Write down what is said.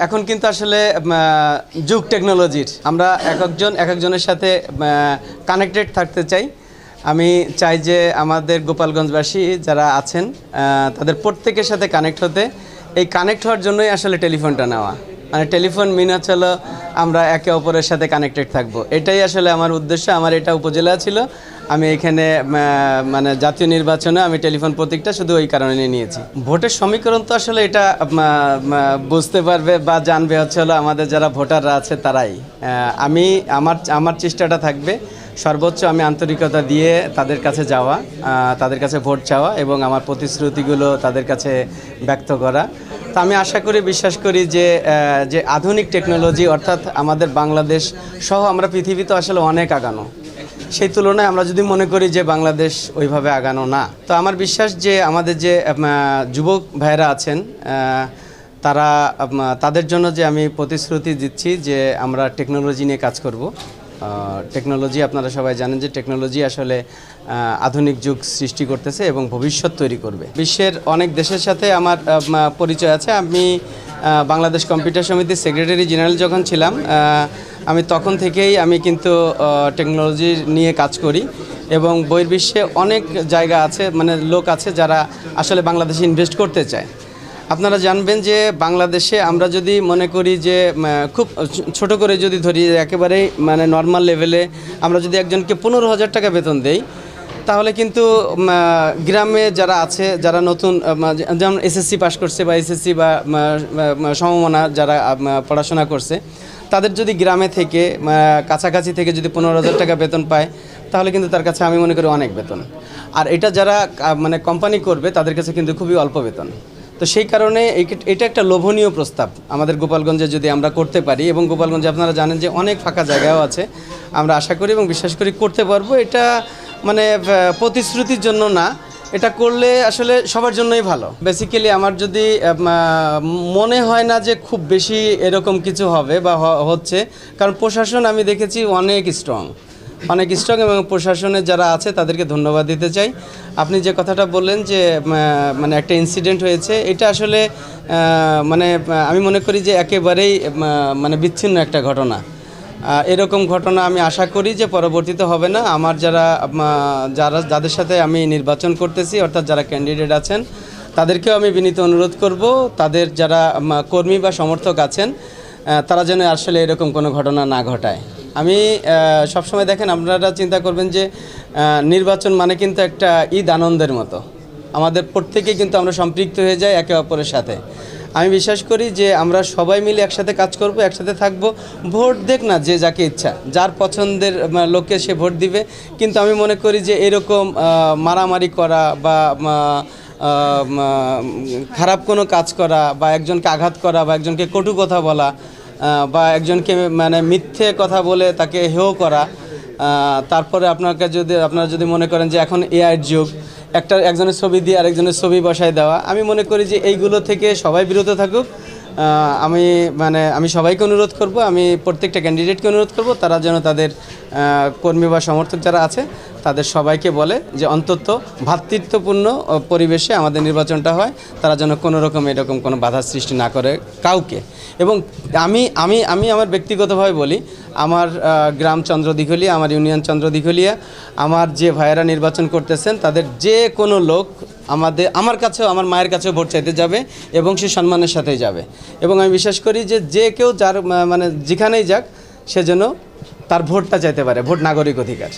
এখন কিন্তু আসলে যুগ টেকনোলজির আমরা একজনের সাথে কানেক্টেড থাকতে চাই। আমি চাই যে আমাদের গোপালগঞ্জবাসী যারা আছেন তাদের প্রত্যেকের সাথে কানেক্ট হতে। এই কানেক্ট হওয়ার জন্যই আসলে টেলিফোনটা নেওয়া, মানে টেলিফোন মিন হলো আমরা একে অপরের সাথে কানেক্টেড থাকব। এটাই আসলে আমার উদ্দেশ্য। আমার এটা উপজেলা ছিল, আমি এখানে মানে জাতীয় নির্বাচনে আমি টেলিফোন প্রতীকটা শুধু ওই কারণে নিয়েছি। ভোটের সমীকরণ তো আসলে এটা বুঝতে পারবে বা জানবে হলো আমাদের যারা ভোটাররা আছে তারাই। আমি আমার চেষ্টাটা থাকবে সর্বোচ্চ আমি আন্তরিকতা দিয়ে তাদের কাছে যাওয়া, তাদের কাছে ভোট চাওয়া এবং আমার প্রতিশ্রুতিগুলো তাদের কাছে ব্যক্ত করা। তো আমি আশা করি, বিশ্বাস করি যে আধুনিক টেকনোলজি অর্থাৎ আমাদের বাংলাদেশ সহ আমরা পৃথিবীতে আসলে অনেক আগানো। সেই তুলনায় আমরা যদি মনে করি যে বাংলাদেশ ওইভাবে আগানো না, তো আমার বিশ্বাস যে আমাদের যে যুবক ভাইয়েরা আছেন তাদের জন্য যে আমি প্রতিশ্রুতি দিচ্ছি যে আমরা টেকনোলজি নিয়ে কাজ করব। টেকনোলজি আপনারা সবাই জানেন যে টেকনোলজি আসলে আধুনিক যুগ সৃষ্টি করতেছে এবং ভবিষ্যৎ তৈরি করবে। বিশ্বের অনেক দেশের সাথে আমার পরিচয় আছে। আমি বাংলাদেশ কম্পিউটার সমিতির সেক্রেটারি জেনারেল যখন ছিলাম আমি তখন থেকেই আমি কিন্তু টেকনোলজি নিয়ে কাজ করি এবং বহির্বিশ্বে অনেক জায়গা আছে, মানে লোক আছে যারা আসলে বাংলাদেশে ইনভেস্ট করতে চায়। আপনারা জানবেন যে বাংলাদেশে আমরা যদি মনে করি যে খুব ছোট করে যদি ধরি, একেবারেই মানে নর্মাল লেভেলে আমরা যদি একজনকে 15,000 টাকা বেতন দেই, তাহলে কিন্তু গ্রামে যারা আছে, যারা নতুন যেমন এসএসসি পাস করছে বা এসএসসি বা সমমানা যারা পড়াশোনা করছে, তাদের যদি গ্রামে থেকে কাছাকাছি থেকে যদি 15,000 টাকা বেতন পায়, তাহলে কিন্তু তার কাছে আমি মনে করি অনেক বেতন। আর এটা যারা মানে কোম্পানি করবে তাদের কাছে কিন্তু খুবই অল্প বেতন। তো সেই কারণে এটা একটা লোভনীয় প্রস্তাব আমাদের গোপালগঞ্জে যদি আমরা করতে পারি, এবং গোপালগঞ্জে আপনারা জানেন যে অনেক ফাঁকা জায়গাও আছে, আমরা আশা করি এবং বিশ্বাস করি করতে পারবো। এটা মানে প্রতিশ্রুতির জন্য না, এটা করলে আসলে সবার জন্যই ভালো। বেসিক্যালি আমার যদি মনে হয় না যে খুব বেশি এরকম কিছু হবে বা হচ্ছে, কারণ প্রশাসন আমি দেখেছি অনেক স্ট্রং এবং প্রশাসনের যারা আছে তাদেরকে ধন্যবাদ দিতে চাই। আপনি যে কথাটা বললেন যে মানে একটা ইনসিডেন্ট হয়েছে, এটা আসলে মানে আমি মনে করি যে একেবারেই মানে বিচ্ছিন্ন একটা ঘটনা। এরকম ঘটনা আমি আশা করি যে পরবর্তীতে হবে না। আমার যাদের সাথে আমি নির্বাচন করতেছি, অর্থাৎ যারা ক্যান্ডিডেট আছেন, তাদেরকেও আমি বিনীত অনুরোধ করব, তাদের যারা কর্মী বা সমর্থক আছেন তারা যেন আসলে এরকম কোনো ঘটনা না ঘটায়। আমি সবসময় দেখেন, আপনারা চিন্তা করবেন যে নির্বাচন মানে কিন্তু একটা ঈদ আনন্দের মতো, আমাদের প্রত্যেকেই কিন্তু আমরা সম্পৃক্ত হয়ে যাই একে অপরের সাথে। আমি বিশ্বাস করি যে আমরা সবাই মিলে একসাথে কাজ করব, একসাথে থাকব। ভোট দেখ না যে যাকে ইচ্ছা, যার পছন্দের লোককে সে ভোট দিবে। কিন্তু আমি মনে করি যে এরকম মারামারি করা বা খারাপ কোনো কাজ করা বা একজনকে আঘাত করা বা একজনকে কটু কথা বলা বা একজনকে মানে মিথ্যে কথা বলে তাকে হেয় করা, তারপরে আপনারা যদি মনে করেন যে এখন এআইয়ের যুগ, একজনের ছবি দিয়ে আরেকজনের ছবি বসায় দেওয়া, আমি মনে করি যে এইগুলো থেকে সবাই বিরত থাকুক। আমি সবাইকে অনুরোধ করব, আমি প্রত্যেকটা ক্যান্ডিডেটকে অনুরোধ করব, তারা যেন তাদের কর্মী বা সমর্থক যারা আছে তাদের সবাইকে বলে যে অন্তত ভ্রাতৃত্বপূর্ণ পরিবেশে আমাদের নির্বাচনটা হয়, তারা যেন কোনো রকম এরকম কোনো বাধার সৃষ্টি না করে কাউকে। এবং আমি আমার ব্যক্তিগতভাবে বলি, আমার গ্রাম চন্দ্রদিঘলিয়া, আমার ইউনিয়ন চন্দ্রদিঘলিয়া, আমার যে ভাইয়েরা নির্বাচন করতেছেন তাদের যে কোনো লোক আমার কাছেও, আমার মায়ের কাছেও ভোট চাইতে যাবে এবং সে সম্মানের সাথেই যাবে। এবং আমি বিশ্বাস করি যে কেউ যার মানে যেখানেই যাক, সে যেন তার ভোটটা চাইতে পারে। ভোট নাগরিক অধিকার।